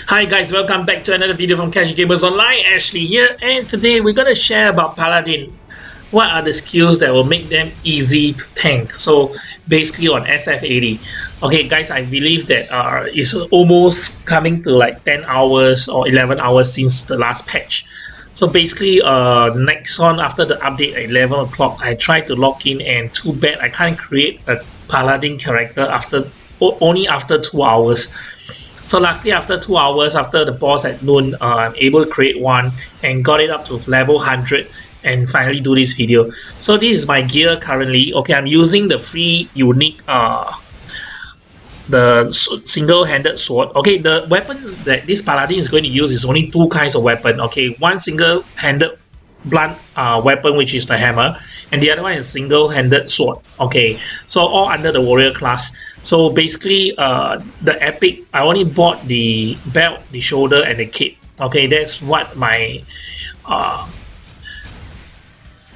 Hi guys, welcome back to another video from Cash Gamers Online. Ashley here, and today we're gonna share about Paladin. What are the skills that will make them easy to tank? So basically on Sf80. Okay guys, I believe that it's almost coming to like 10 hours or 11 hours since the last patch. So basically next on after the update at 11 o'clock, I tried to log in, and too bad I can't create a Paladin character only after 2 hours. So luckily after 2 hours, after the boss at noon, I'm able to create one and got it up to level 100 and finally do this video. So this is my gear currently. Okay, I'm using the free unique the single-handed sword. Okay, the weapon that this Paladin is going to use is only two kinds of weapon. Okay, one single-handed blunt weapon, which is the hammer, and the other one is single-handed sword. Okay, so all under the warrior class. So basically the epic, I only bought the belt, the shoulder, and the cape. Okay, that's what my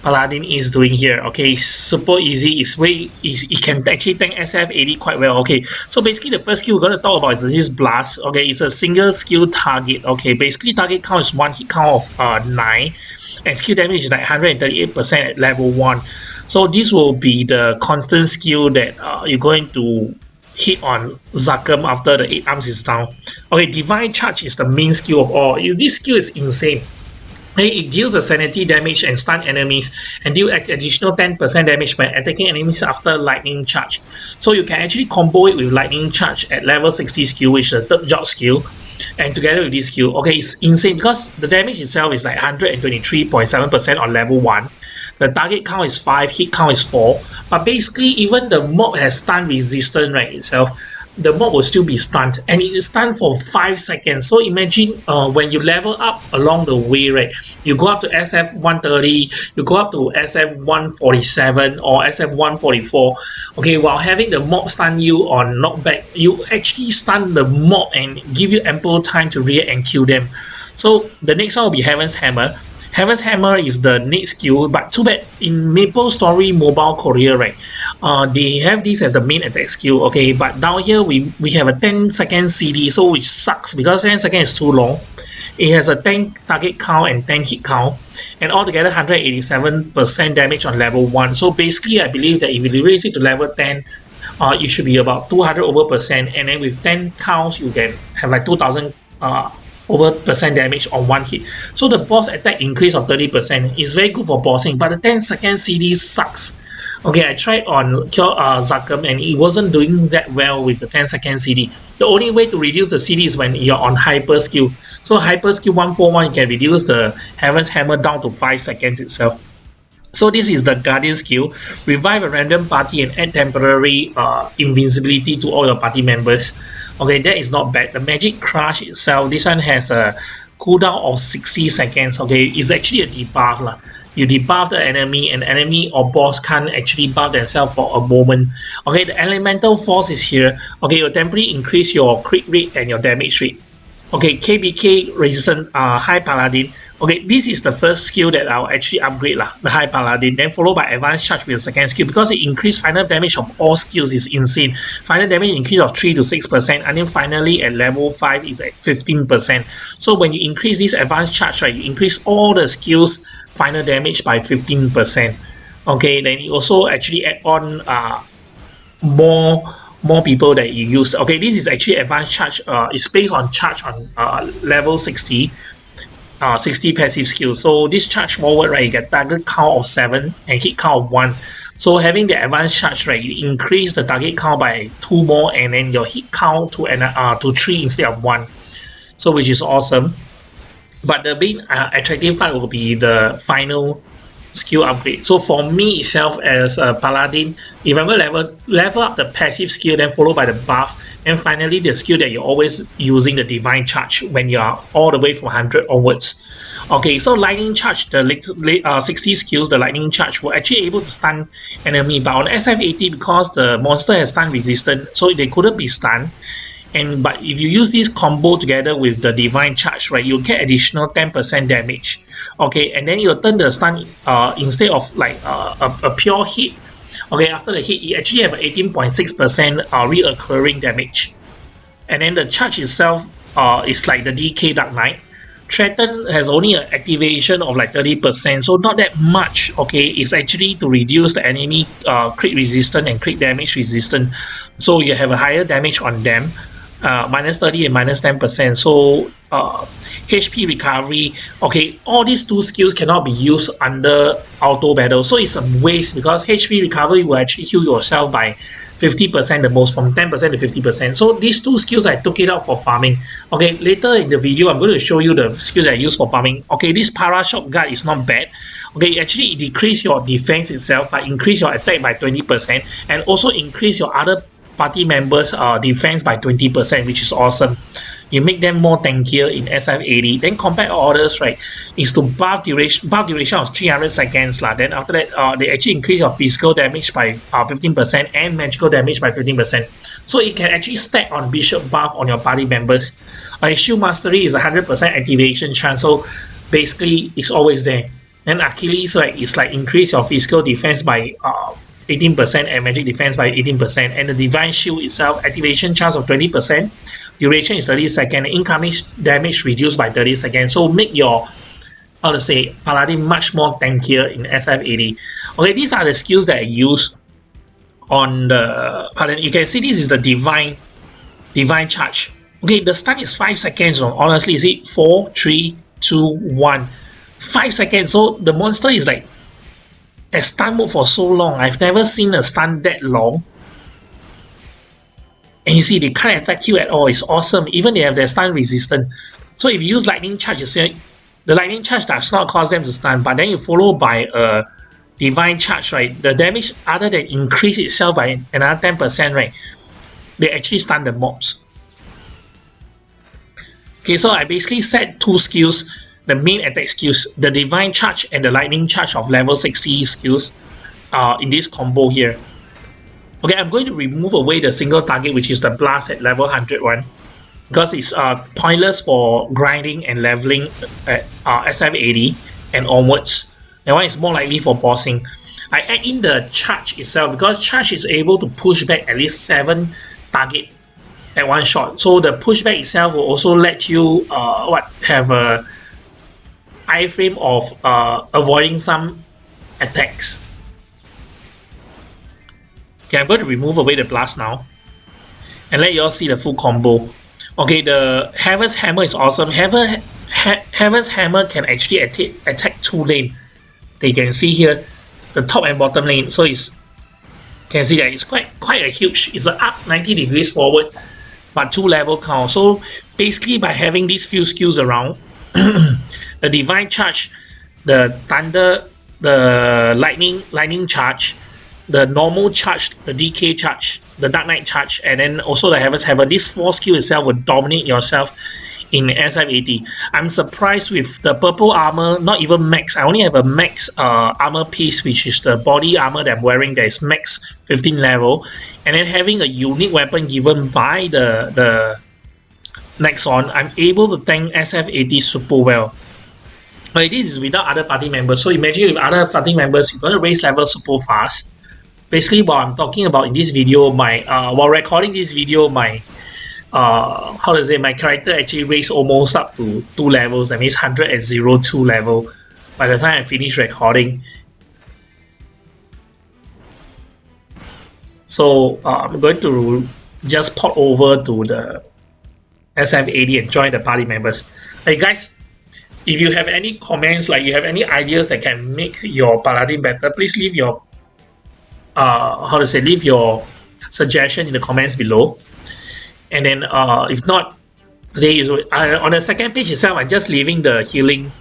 Paladin is doing here. Okay, super easy. It can actually tank Sf80 quite well. Okay, so basically the first skill we're going to talk about is this blast. Okay, it's a single skill target. Okay, basically target count is one hit count of 9, and skill damage is like 138% at level 1. So this will be the constant skill that you're going to hit on Zakum after the 8 arms is down. Okay, Divine Charge is the main skill of all. This skill is insane. It deals a sanity damage and stun enemies, and deal additional 10% damage by attacking enemies after lightning charge. So you can actually combo it with lightning charge at level 60 skill, which is the third job skill, and together with this skill. Okay, it's insane because the damage itself is like 123.7% on level 1. The target count is 5, hit count is 4, but basically even the mob has stun resistance right itself. The mob will still be stunned, and it is stunned for 5 seconds. So imagine when you level up along the way, right? You go up to SF130, you go up to SF147 or SF144. Okay, while having the mob stun you on knockback, you actually stun the mob and give you ample time to react and kill them. So the next one will be Heaven's Hammer. Heaven's Hammer is the next skill, but too bad in Maplestory Mobile Courier, right? They have this as the main attack skill, okay? But down here we have a 10-second CD, so which sucks because 10 seconds is too long. It has a 10 target count and 10 hit count, and altogether 187% damage on level 1. So basically, I believe that if you raise it to level 10, it should be about 200 over percent, and then with 10 counts, you can have like 2000 over percent damage on one hit. So the boss attack increase of 30% is very good for bossing, but the 10-second CD sucks. Okay, I tried on Cure Zakum, and it wasn't doing that well with the 10-second CD. The only way to reduce the CD is when you're on hyper skill. So hyper skill 141, you can reduce the Heaven's Hammer down to 5 seconds itself. So this is the Guardian skill. Revive a random party and add temporary invincibility to all your party members. Okay, that is not bad. The Magic Crush itself, this one has a cooldown of 60 seconds. Okay, it's actually a debuff lah. You debuff the enemy, and enemy or boss can't actually buff themselves for a moment. Okay, the Elemental Force is here. Okay, it will temporarily increase your crit rate and your damage rate. Okay, KBK resistant High Paladin. Okay, this is the first skill that I'll actually upgrade lah, the High Paladin, then followed by Advanced Charge with the second skill, because it increased final damage of all skills is insane. Final damage increase of 3 to 6%, and then finally at level 5 is at 15%. So when you increase this Advanced Charge, right, you increase all the skills final damage by 15%. Okay, then you also actually add on more people that you use. Okay, this is actually Advanced Charge. It's based on charge on level 60 passive skill. So this charge forward, right, you get target count of 7 and hit count of 1. So having the Advanced Charge, right, you increase the target count by 2 more, and then your hit count to 3 instead of 1. So which is awesome. But the main attractive part will be the final skill upgrade. So for me itself as a Paladin, if I'm going to level up the passive skill, then followed by the buff, and finally the skill that you're always using, the Divine Charge, when you are all the way from 100 onwards. Okay, so Lightning Charge, the 60 skills, the Lightning Charge were actually able to stun enemy, but on Sf80, because the monster has stun resistant, so they couldn't be stunned. But if you use this combo together with the Divine Charge, right, you'll get additional 10% damage. Okay, and then you'll turn the stun instead of like a pure hit. Okay, after the hit, you actually have 18.6% reoccurring damage. And then the charge itself it's like the DK Dark Knight. Threaten has only an activation of like 30%, so not that much. Okay, it's actually to reduce the enemy crit resistance and crit damage resistance, so you have a higher damage on them, minus 30 and minus 10%. So HP recovery, okay, all these two skills cannot be used under auto battle, so it's a waste because HP recovery will actually heal yourself by 50% the most, from 10% to 50%. So these two skills I took it out for farming. Okay, later in the video I'm going to show you the skills I use for farming. Okay, this Parashot Guard is not bad. Okay, actually it decrease your defense itself, but increase your attack by 20% and also increase your other party members defense by 20%, which is awesome. You make them more tankier in Sf80. Then combat orders, right, is to buff duration of 300 seconds lah. Then after that, they actually increase your physical damage by 15% and magical damage by 15%. So it can actually stack on bishop buff on your party members. Shield mastery is 100% activation chance, so basically it's always there. And Achilles, right, is like increase your physical defense by 18% and magic defense by 18%, and the divine shield itself activation chance of 20%, duration is 30 seconds, incoming damage reduced by 30 seconds. So make your, how to say, Paladin much more tankier in Sf80. Okay, these are the skills that I use on the Paladin. You can see this is the divine charge. Okay, the stun is 5 seconds. Honestly, you see 4, 3, 2, 1, 5 seconds. So the monster is like a stun mode for so long. I've never seen a stun that long. And you see, they can't attack you at all. It's awesome. Even they have their stun resistance. So if you use lightning charge, you see, the lightning charge does not cause them to stun, but then you follow by a divine charge, right? The damage, other than increase itself by another 10%, right? They actually stun the mobs. Okay, so I basically set two skills, the main attack skills, the divine charge and the lightning charge of level 60 skills in this combo here. Okay, I'm going to remove away the single target, which is the blast at level 101, because it's pointless for grinding and leveling at Sf80 and onwards. That one is more likely for bossing. I add in the charge itself because charge is able to push back at least 7 target at one shot. So the pushback itself will also let you have a iframe of avoiding some attacks. Okay, I'm going to remove away the blast now and let you all see the full combo. Okay, the Heaven's Hammer is awesome. Heaven's Hammer can actually attack 2 lanes. You can see here the top and bottom lane. So it's, can see that it's quite a huge. It's up 90 degrees forward, but 2 level count. So basically, by having these few skills around, the divine charge, the thunder, the lightning charge, the normal charge, the DK charge, the Dark Knight charge, and then also the Heaven's Hammer. This 4 skill itself will dominate yourself in Sf80. I'm surprised with the purple armor, not even max. I only have a max armor piece, which is the body armor that I'm wearing that is max 15 level, and then having a unique weapon given by the Nexon, I'm able to tank Sf80 super well. But this is without other party members. So imagine with other party members, you're going to raise level super fast. Basically, what I'm talking about in this video, my while recording this video, my how to say, my character actually raised almost up to 2 levels. That means 102 level by the time I finish recording. So I'm going to just pop over to the Sf80 and join the party members. Hey guys, if you have any comments, like you have any ideas that can make your Paladin better, please leave your leave your suggestion in the comments below. And then if not, today on the second page itself, I'm just leaving the healing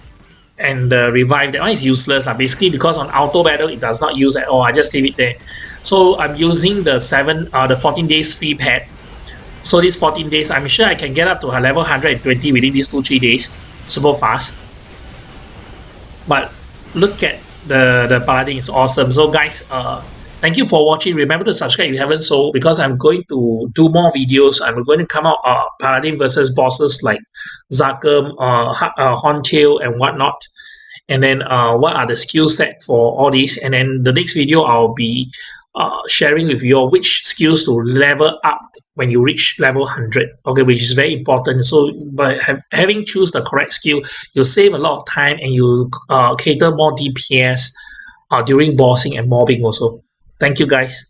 and the revive. That one is useless basically, because on auto battle it does not use at all. I just leave it there. So I'm using the 14 days free pad. So these 14 days, I'm sure I can get up to a level 120 within these 2-3 days, super fast. But look at the Paladin, is awesome. So guys, thank you for watching. Remember to subscribe if you haven't so, because I'm going to do more videos. I'm going to come out Paladin versus bosses like Zarkum, Horntail and whatnot. And then what are the skill set for all these. And then the next video I'll be sharing with you all which skills to level up when you reach level 100, okay, which is very important. So by having choose the correct skill, you save a lot of time and you cater more DPS during bossing and mobbing also. Thank you guys.